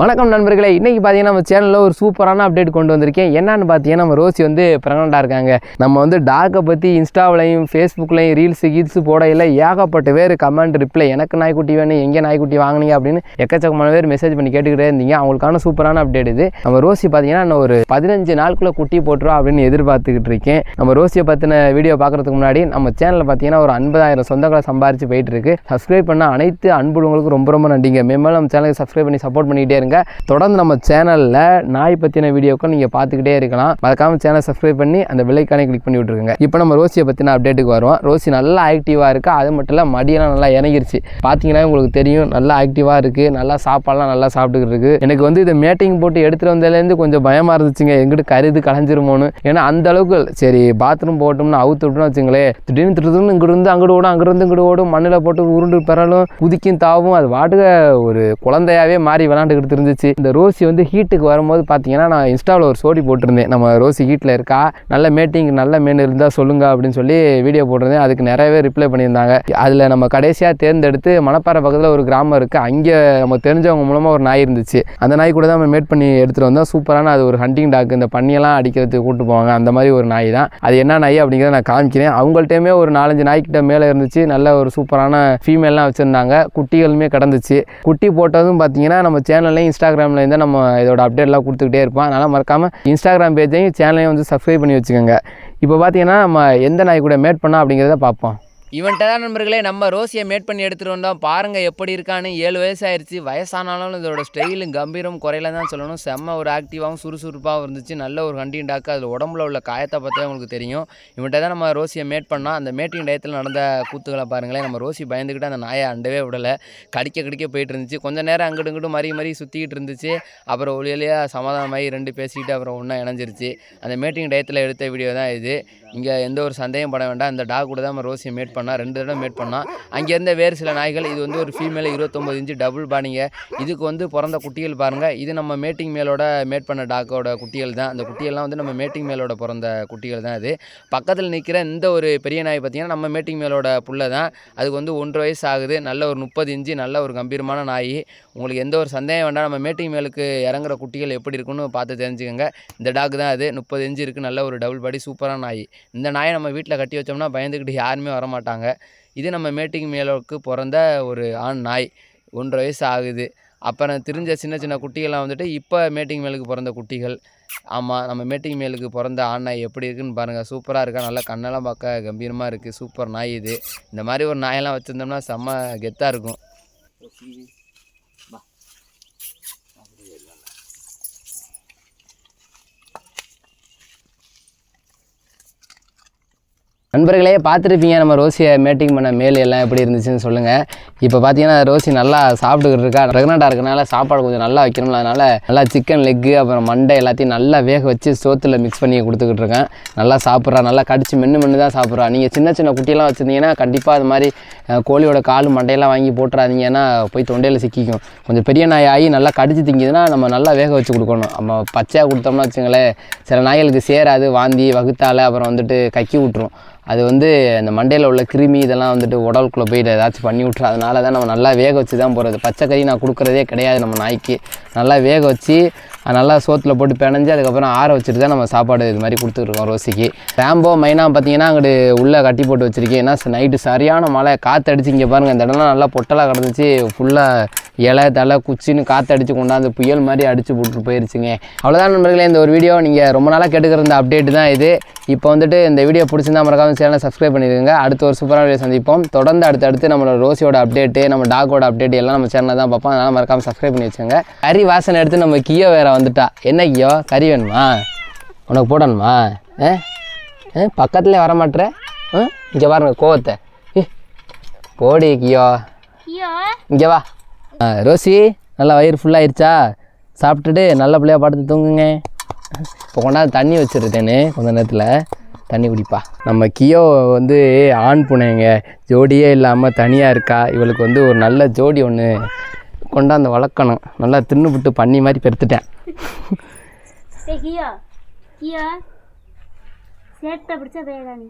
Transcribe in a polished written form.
வணக்கம் நண்பர்களே, இன்றைக்கி பார்த்தீங்கன்னா நம்ம சேனலில் ஒரு சூப்பரான அப்டேட் கொண்டு வந்திருக்கேன். என்னன்னு பார்த்தீங்கன்னா நம்ம ரோசி வந்து ப்ரெக்னெண்ட்டாக இருக்காங்க. நம்ம வந்து டாக்கை பற்றி இன்ஸ்டாவிலையும் ஃபேஸ்புக்லையும் ரீல்ஸ் போடையில் ஏகப்பட்ட பேர் கமெண்ட் ரிப்ளை எனக்கு நாய்க்குட்டி வேணும், எங்கே நாய்க்குட்டி வாங்கினீங்க அப்படின்னு எக்கச்சக்கமான பேர் மெசேஜ் பண்ணி கேட்டுக்கிட்டே இருந்தீங்க. அவங்களுக்கான சூப்பரான அப்டேட் இது. நம்ம ரோசி பார்த்தீங்கன்னா இன்னும் ஒரு 15 நாளுக்குள்ளே குட்டி போட்டுரும் அப்படின்னு எதிர்பார்த்துக்கிட்டு இருக்கேன். நம்ம ரோசியை பற்றின வீடியோ பார்க்குறதுக்கு முன்னாடி நம்ம சேனலில் பார்த்தீங்கன்னா ஒரு 50,000 சொந்தங்களை சம்பாரிச்சு போயிட்டு இருக்கு. சப்ஸ்கிரைப் பண்ண அனைத்து அன்புகளுக்கு ரொம்ப ரொம்ப நன்றிங்க. மேலும் நம்ம சேனலுக்கு சப்ஸ்கிரைப் பண்ணி சப்போர்ட் பண்ணிகிட்டே இருங்க. தொடர்ந்து நம்ம சேனலில் நாய் பற்றின வீடியோக்கள் நீங்கள் பார்த்துக்கிட்டே இருக்கலாம். மறக்காம சேனல் சப்ஸ்கிரைப் பண்ணி அந்த பெல் ஐகானை கிளிக் பண்ணி விட்டுருங்க. இப்போ நம்ம ரோசியை பற்றின அப்டேட்டுக்கு வருவோம். ரோசி நல்லா ஆக்டிவாக இருக்குது. அது மட்டும் இல்லை மடியெல்லாம் நல்லா இறங்கிருச்சு. பார்த்தீங்கன்னா உங்களுக்கு தெரியும், நல்லா ஆக்டிவாக இருக்குது. நல்லா சாப்பாடெல்லாம் நல்லா சாப்பிட்டுக்கிட்டு இருக்குது. எனக்கு வந்து இதை மேட்டிங் போட்டு எடுத்துகிட்டு வந்ததுலேருந்து கொஞ்சம் பயமாக இருந்துச்சுங்க, எங்கிட்ட கருது கலைஞ்சிருமோன்னு. ஏன்னா அந்த அளவுக்கு சரி பாத்ரூம் போட்டோம்னா அவுத்து விட்டோம்னு வச்சுங்களேன், திடீர்னு திருதுன்னு இங்கிருந்து அங்கிட்டு ஓடும், அங்கிருந்து இங்கிட்டு ஓடும், மண்ணில் போட்டு உருண்டு பெறலும் குதிக்கும் தாவும். அது வாட்டுக ஒரு குழந்தையாவே மாறி விளாண்டுக்கிட்டு இருந்துச்சு. இந்த ரோசி வந்து ஹீட்டுக்கு வரும்போது பார்த்தீங்கன்னா நான் இன்ஸ்டாவில் ஒரு ஸ்டோரி போட்டிருந்தேன். நம்ம ரோசி ஹீட்டில் இருக்கா, நல்ல மேட்டிங் நல்ல மேன் இருந்தால் சொல்லுங்க அப்படின்னு சொல்லி வீடியோ போட்டிருந்தேன். அதுக்கு நிறையவே ரிப்ளை பண்ணியிருந்தாங்க. அதில் நம்ம கடைசியாக தேர்ந்தெடுத்து மணப்பாறை பக்கத்தில் ஒரு கிராமம் இருக்குது, அங்கே நம்ம தெரிஞ்சவங்க மூலமாக ஒரு நாய் இருந்துச்சு. அந்த நாய் கூட தான் நம்ம மேட் பண்ணி எடுத்துகிட்டு வந்தோம். சூப்பரான அது ஒரு ஹண்டிங் டாக், இந்த பண்ணியெல்லாம் அடிக்கிறதுக்கு கூப்பிட்டு போவாங்க, அந்த மாதிரி ஒரு நாய் தான். அது என்ன நாய் அப்படிங்கிறத நான் காமிக்கிறேன். அவங்கள்ட்டையுமே ஒரு 4-5 நாய்க்கிட்ட மேலே இருந்துச்சு. நல்ல ஒரு சூப்பரான ஃபீமேல்லாம் வச்சுருந்தாங்க. குட்டிகளுமே கிடந்துச்சு. குட்டி போட்டதும் பார்த்தீங்கன்னா நம்ம சேனல்லையும் இன்ஸ்டாகிராமில் இருந்தால் நம்ம இதோட அப்டேட்லாம் கொடுத்துக்கிட்டே இருப்போம். அதனால் மறக்காமல் இன்ஸ்டாகிராம் பேஜையும் சேனலையும் வந்து சப்ஸ்கிரைப் பண்ணி வச்சுக்கோங்க. இப்போ பார்த்தீங்கன்னா நம்ம எந்த நாய் கூட மேட் பண்ணோம் அப்படிங்கிறத பார்ப்போம். இவன்ட்ட தான் நண்பர்களே நம்ம ரோசியை மேட் பண்ணி எடுத்துகிட்டு வந்தோம். பாருங்கள் எப்படி இருக்கான்னு. 7 வயசு ஆயிடுச்சு. வயசானாலும் இதோட ஸ்டைலும் கம்பீரம் குறையில தான் சொல்லணும். செம்ம ஒரு ஆக்டிவாகவும் சுறுசுறுப்பாகவும் இருந்துச்சு. நல்ல ஒரு ஹண்டிங் டாக்கு. அதில் உடம்புல உள்ள காயத்தை பார்த்தே உங்களுக்கு தெரியும். இவன்ட்ட தான் நம்ம ரோசியை மேட் பண்ணோம். அந்த மேட்டிங் டயத்தில் நடந்த கூத்துக்களை பாருங்களேன். நம்ம ரோசி பயந்துக்கிட்டு அந்த நாயை அண்டவே விடலை. கடிக்க போயிட்டு இருந்துச்சு. கொஞ்சம் நேரம் அங்கிட்டு இங்கிட்டு மறி சுற்றிக்கிட்டு இருந்துச்சு. அப்புறம் ஒளியிலேயே சமாதானமாகி 2 பேசிக்கிட்டு அப்புறம் ஒன்றா இணைஞ்சிருச்சு. அந்த மேட்டிங் டயத்தில் எடுத்த வீடியோ தான் இது. இங்கே எந்த ஒரு சந்தேகம் பட வேண்டாம். இந்த டாக் கூட தான் நம்ம ரோசியை மேட் பண்ணோம். 2 தடவை மேட் பண்ணோம். அங்கே இருந்த வேறு சில நாய்கள். இது வந்து ஒரு ஃபீமேல் 29 இன்ச்சு டபுள் பாடிங்க. இதுக்கு வந்து பிறந்த குட்டிகள் பாருங்கள். இது நம்ம மேட்டிங் மேலோட மேட் பண்ண டாக்கோட குட்டிகள் தான். அந்த குட்டிகள்லாம் வந்து நம்ம மேட்டிங் மேலோட பிறந்த குட்டிகள் தான். இது பக்கத்தில் நிற்கிற இந்த ஒரு பெரிய நாய் பார்த்திங்கன்னா நம்ம மேட்டிங் மேலோட புள்ள தான். அதுக்கு வந்து 1.5 வயசு ஆகுது. நல்ல ஒரு 30 இன்ச்சு நல்ல ஒரு கம்பீரமான நாய். உங்களுக்கு எந்த ஒரு சந்தேகம் வேண்டாம். நம்ம மேட்டிங் மேலுக்கு இறங்குற குட்டிகள் எப்படி இருக்குன்னு பார்த்து தெரிஞ்சுக்கோங்க. இந்த டாக் தான் அது. 30 இன்ச்சு இருக்குது. நல்ல ஒரு டபுள் பாடி சூப்பரான நாய். இந்த நாயை நம்ம வீட்டில் கட்டி வச்சோம்னா பயந்துக்கிட்டு யாருமே வரமாட்டாங்க. இது நம்ம மேட்டிங் மேலுக்கு பிறந்த ஒரு ஆண் நாய். 1.5 வயசு ஆகுது. அப்புறம் தெரிஞ்ச சின்ன குட்டிகள்லாம் வந்துட்டு இப்போ மேட்டிங் மேலுக்கு பிறந்த குட்டிகள். ஆமாம், நம்ம மேட்டிங் மேலுக்கு பிறந்த ஆண் நாய் எப்படி இருக்குன்னு பாருங்கள். சூப்பராக இருக்கா. நல்லா கண்ணெல்லாம் பார்க்க கம்பீரமாக இருக்குது. சூப்பர் நாய் இது. இந்த மாதிரி ஒரு நாயெல்லாம் வச்சுருந்தோம்னா செம்ம கெத்தாக இருக்கும். நண்பர்களே பார்த்துருப்பீங்க நம்ம ரோசியை மேட்டிங் பண்ண மேல் எல்லாம் எப்படி இருந்துச்சுன்னு சொல்லுங்கள். இப்போ பார்த்தீங்கன்னா ரோசி நல்லா சாப்பிட்டுக்கிட்டு இருக்கா. ப்ரெக்னெண்ட்டாக இருக்கனால சாப்பாடு கொஞ்சம் நல்லா வைக்கணும். அதனால் நல்லா சிக்கன் லெக்கு அப்புறம் மண்டை எல்லாத்தையும் நல்லா வேக வச்சு சோத்தில் மிக்ஸ் பண்ணி கொடுத்துக்கிட்டு இருக்கேன். நல்லா சாப்பிட்றா. நல்லா கடிச்சு மென்று தான் சாப்பிட்றா. நீங்கள் சின்ன குட்டியெல்லாம் வச்சுருந்தீங்கன்னா கண்டிப்பாக அது மாதிரி கோழியோட கால் மண்டையெல்லாம் வாங்கி போட்டுறாதீங்கன்னா போய் தொண்டையில் சிக்கிக்கும். கொஞ்சம் பெரிய நாய் ஆகி நல்லா கடிச்சு திங்கிதுன்னா நம்ம நல்லா வேக வச்சு கொடுக்கணும். நம்ம பச்சையாக கொடுத்தோம்னா வச்சுங்களேன், சில நாய்களுக்கு சேராது, வாந்தி வகுத்தால் அப்புறம் வந்துட்டு கக்கி விட்டுரும். அது வந்து அந்த மண்டையில் உள்ள கிருமி இதெல்லாம் வந்துட்டு உடலுக்குள்ளே போயிட்டு ஏதாச்சும் பண்ணி விட்ரு. அதனால தான் நம்ம நல்லா வேக வச்சு தான் போகிறது. பச்சை கறி நான் கொடுக்குறதே கிடையாது நம்ம நாய்க்கு. நல்லா வேக வச்சு நல்லா சோத்தில் போட்டு பிணைஞ்சு அதுக்கப்புறம் ஆற வச்சுட்டு தான் நம்ம சாப்பாடு இது மாதிரி கொடுத்துருக்கோம் ரோசிக்கு. ரேம்போ மைனா பார்த்தீங்கன்னா அங்கிட்டு உள்ளே கட்டி போட்டு வச்சுருக்கேன். ஏன்னா நைட்டு சரியான மழை காற்று அடிச்சு. இங்கே பாருங்கள், இந்த இடம்லாம் நல்லா பொட்டலாக கிடந்துச்சு. ஃபுல்லாக இலை தலை குச்சின்னு காற்று அடித்து கொண்டாந்து புயல் மாதிரி அடித்து போட்டு போயிருச்சுங்க. அவ்வளோதான் நண்பர்களே, இந்த ஒரு வீடியோ நீங்கள் ரொம்ப நாளாக கேட்டுக்கிற இந்த அப்டேட் தான் இது. இப்போ வந்துட்டு இந்த வீடியோ பிடிச்சிருந்தா மறக்காம சேனலை சப்ஸ்கிரைப் பண்ணிடுங்க. அடுத்த ஒரு சூப்பரான வீடியோ சந்திப்போம். தொடர்ந்து அடுத்தடுத்து நம்மளோட ரோசியோட அப்டேட்டு நம்ம டாக்கோட அப்டேட் எல்லாம் நம்ம சேனலில் தான் பார்ப்போம். அதனால் மறக்காமல் சப்ஸ்கிரைப் பண்ணி வச்சுங்க. கறி வாசனை எடுத்து நம்ம கியோ வேறு வந்துட்டா. என்ன கியோ, கறி வேணுமா? உனக்கு போடணுமா? பக்கத்துலேயே வரமாட்டேற. இங்கே பாருங்க கோவத்தை. போடி கியோ, இங்கே வா. ரோசி நல்லா வயிறு ஃபுல்லாகிடுச்சா? சாப்பிட்டுட்டு நல்ல பிள்ளையாக படுத்து தூங்குங்க. இப்போ கொண்டாந்து தண்ணி வச்சுருக்கேன்னு கொஞ்ச நேரத்தில் தண்ணி குடிப்பா. நம்ம கியோ வந்து ஆண் பூனைங்க, ஜோடியே இல்லாமல் தனியாக இருக்கா. இவளுக்கு வந்து ஒரு நல்ல ஜோடி ஒன்று கொண்டாந்து வளர்க்கணும். நல்லா தின்னுபிட்டு பண்ணி மாதிரி பெருத்துட்டேன். சேட்டை பிடிச்சா வேலை நீ